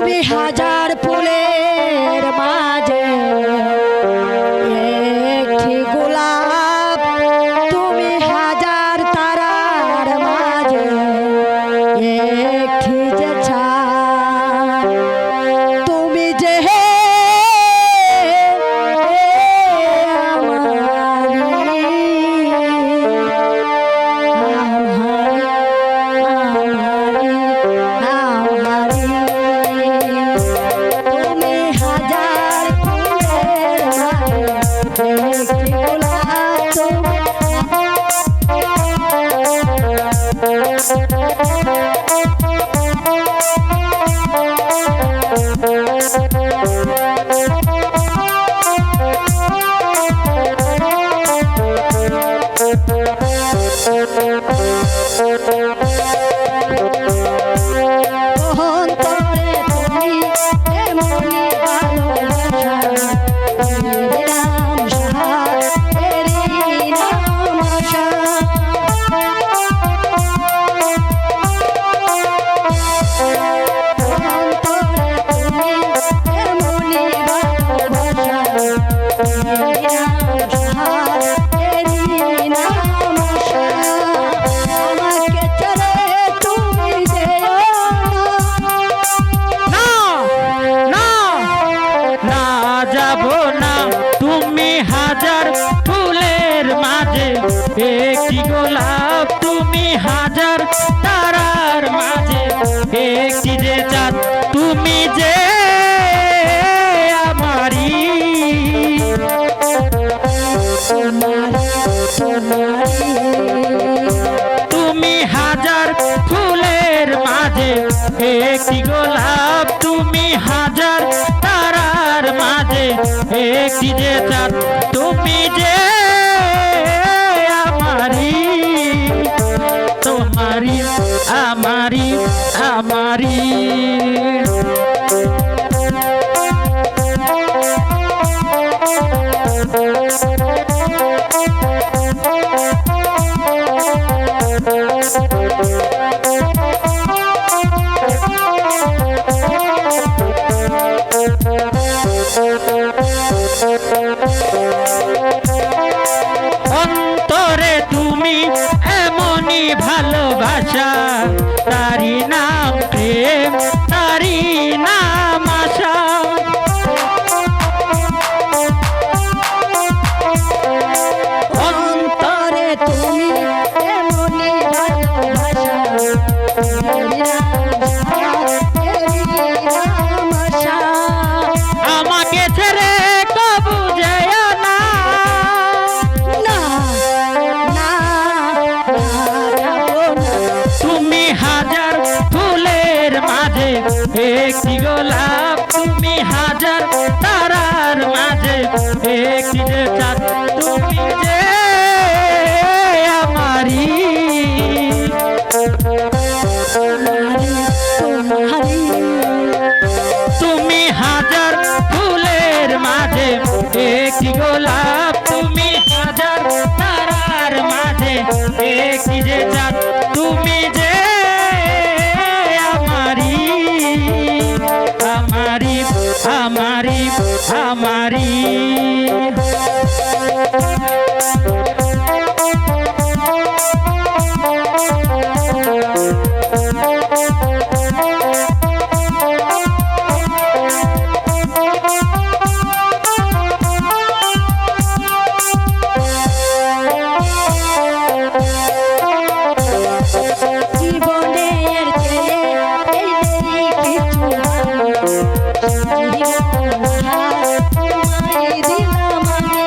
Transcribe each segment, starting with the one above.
তুমি হাজার ফুলের মাঝে একটি গোলাপ, তুমি হাজার তারার মাঝে একটি যে চাঁদ, তুমি যে একটি গোলাপ, তুমি হাজার তারার মাঝে একটি যে চাঁদ, তুমি যে আমারি তুমি হাজার ফুলের মাঝে একটি গোলাপ, তুমি হাজার তারার মাঝে একটি যে চাঁদ, তুমি যে তোমারি আমারি আমারি। অন্তরে তুমি এমনই ভালোবাসা, তারি নাম প্রেম, তারি নাম আশা। অন্তরে তুমি এমনই ভালোবাসা, আমাকে ছেড়ে কবু যেও না, তুমি হাজার ফুলের মাঝে একটি গোলাপ, তুমি হাজার তারার মাঝে একটি যে চাঁদ, তুমি যে আমারি তুমি হাজার ফুলের মাঝে একটি গোলাপ, তুমি হাজার তারার মাঝে একটি যে চাঁদ, তুমি যে আমারি আমারি আমারি আমারি। জীবনের চেয়ে কিছু দিলাম আমি।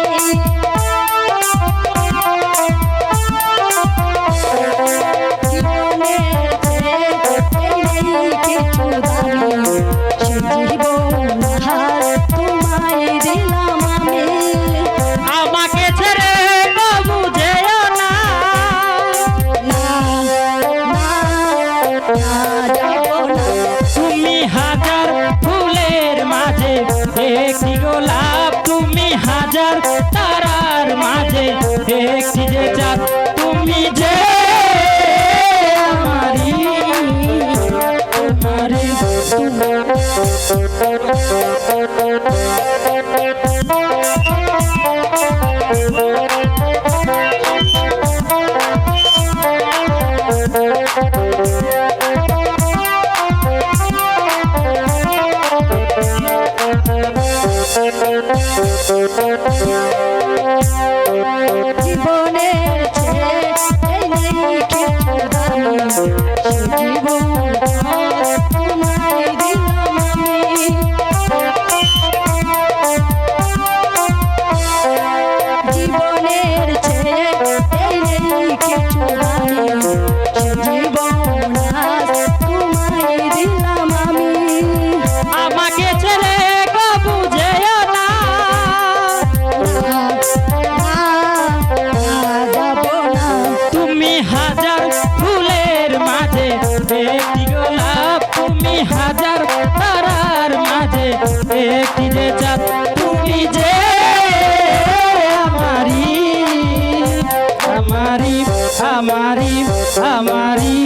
জীবনের চেয়ে এই নেই কিছু দামি, জীবন তোমায় দিলাম আমি। জীবনের চেয়ে এই নেই কিছু দামি, জীবন তোমায় দিলাম আমি। আমাকে ছেড়ে কবু যেও না, তুমি হাজার ফুলের মাঝে একটি গোলাপ, তুমি হাজার তারার মাঝে একটি যে চাঁদ, তুমি যে আমারি আমারি আমারি আমারি